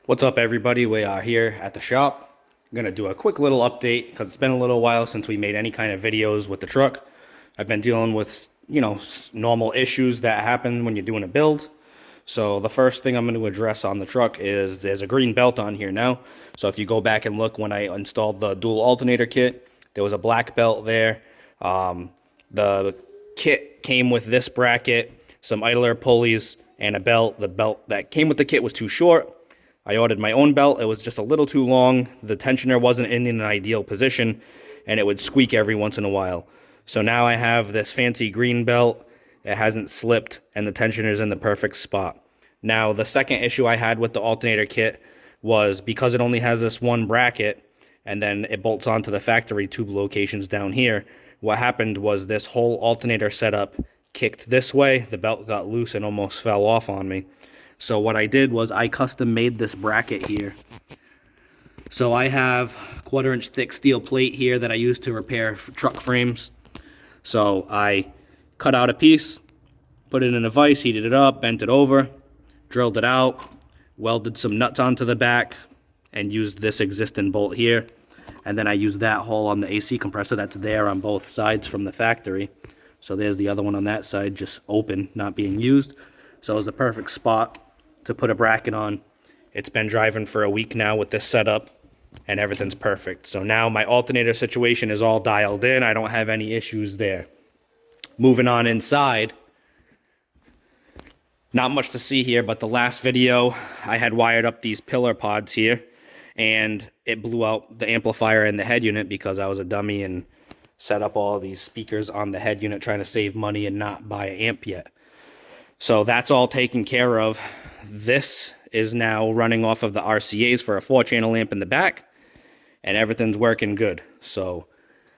What's up, everybody? We are here at the shop. I'm gonna do a quick little update because it's been a little while since we made any kind of videos with the truck. I've been dealing with, normal issues that happen when you're doing a build. So the first thing I'm going to address on the truck is there's a green belt on here now. So if you go back and look when I installed the dual alternator kit, there was a black belt there. The kit came with this bracket, some idler pulleys, and a belt. The belt that came with the kit was too short. I ordered my own belt. It was just a little too long. The tensioner wasn't in an ideal position, and it would squeak every once in a while. So now I have this fancy green belt. It hasn't slipped, and the tensioner is in the perfect spot. Now, the second issue I had with the alternator kit was because it only has this one bracket, and then it bolts onto the factory tube locations down here. What happened was this whole alternator setup kicked this way. The belt got loose and almost fell off on me. So what I did was I custom made this bracket here. So I have 1/4-inch thick steel plate here that I use to repair truck frames. So I cut out a piece, put it in a vise, heated it up, bent it over, drilled it out, welded some nuts onto the back, and used this existing bolt here. And then I used that hole on the AC compressor that's there on both sides from the factory. So there's the other one on that side, just open, not being used. So it was the perfect spot to put a bracket on. It's been driving for a week now with this setup, and everything's perfect. So now my alternator situation is all dialed in. I don't have any issues there. Moving on inside, not much to see here, but the last video I had wired up these pillar pods here, and it blew out the amplifier and the head unit because I was a dummy and set up all these speakers on the head unit trying to save money and not buy an amp yet. So that's all taken care of. This is now running off of the RCAs for a 4-channel amp in the back, and everything's working good. So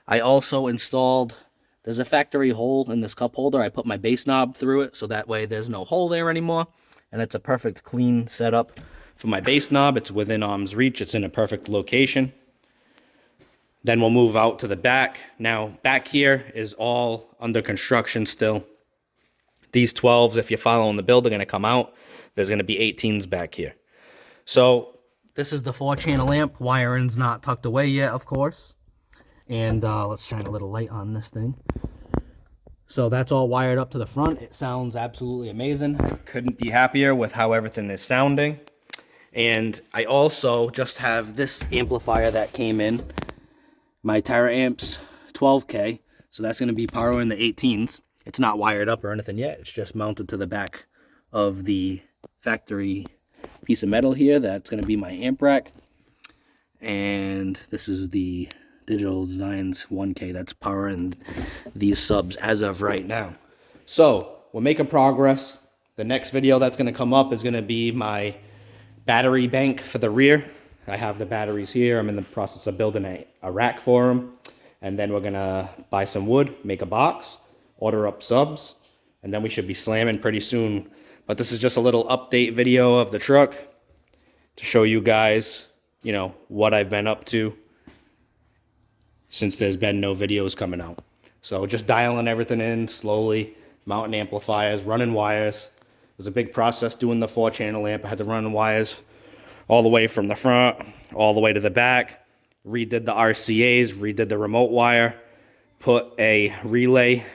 I also installed, there's a factory hole in this cup holder. I put my bass knob through it so that way there's no hole there anymore, and it's a perfect clean setup for my bass knob. It's within arm's reach. It's in a perfect location. Then we'll move out to the back. Now back here is all under construction still. These 12s, if you're following the build, are going to come out. There's going to be 18s back here. So this is the 4-channel amp. Wiring's not tucked away yet, of course. And let's shine a little light on this thing. So that's all wired up to the front. It sounds absolutely amazing. I couldn't be happier with how everything is sounding. And I also just have this amplifier that came in. My Tera Amps 12K. So that's going to be powering the 18s. It's not wired up or anything yet. It's just mounted to the back of the factory piece of metal here. That's going to be my amp rack. And this is the Digital Designs 1K that's powering these subs as of right now. So we're making progress. The next video that's going to come up is going to be my battery bank for the rear. I have the batteries here. I'm in the process of building a rack for them. And then we're going to buy some wood, make a box, order up subs, and then we should be slamming pretty soon. But this is just a little update video of the truck to show you guys, what I've been up to since there's been no videos coming out. So just dialing everything in slowly, mounting amplifiers, running wires. It was a big process doing the 4-channel amp. I had to run wires all the way from the front, all the way to the back, redid the RCAs, redid the remote wire, put a relay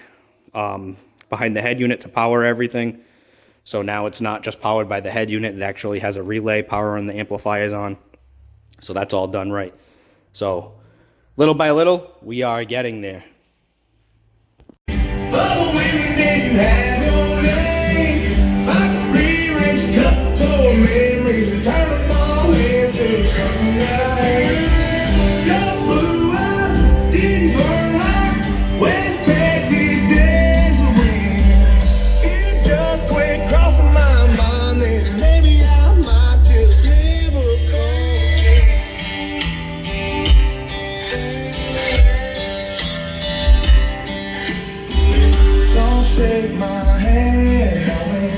behind the head unit to power everything. So now it's not just powered by the head unit, it actually has a relay powering the amplifiers on. So that's all done right. So little by little, we are getting there. Shake my hand, knowing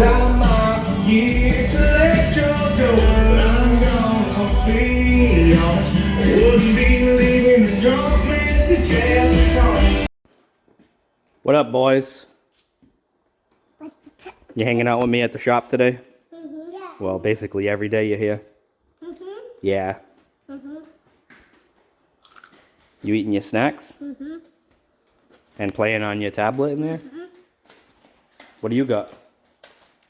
I might forget to let yours go, but I'm gonna be honest. I wouldn't be leaving the drunk message at the top. What up, boys? You hanging out with me at the shop today? Yeah. Well, basically every day you're here. Mhm. Yeah. Mhm. You eating your snacks? Mhm. And playing on your tablet in there? Mhm. What do you got?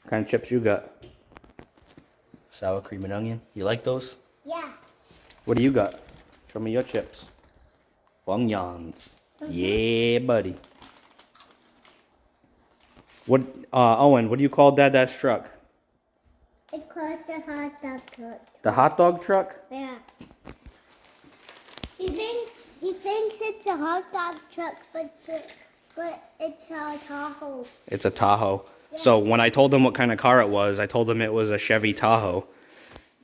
What kind of chips you got? Sour cream and onion. You like those? Yeah. What do you got? Show me your chips. Funyuns. Yeah, buddy. What, Owen, what do you call Dad's truck? It's called the hot dog truck. The hot dog truck? Yeah. He thinks it's a hot dog truck, but it's a Tahoe. It's a Tahoe. Yeah. So when I told him what kind of car it was, I told him it was a Chevy Tahoe.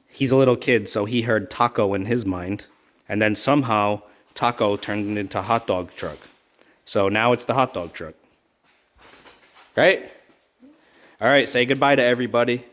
He's a little kid, so he heard taco in his mind. And then somehow, taco turned into hot dog truck. So now it's the hot dog truck. Right? All right, say goodbye to everybody.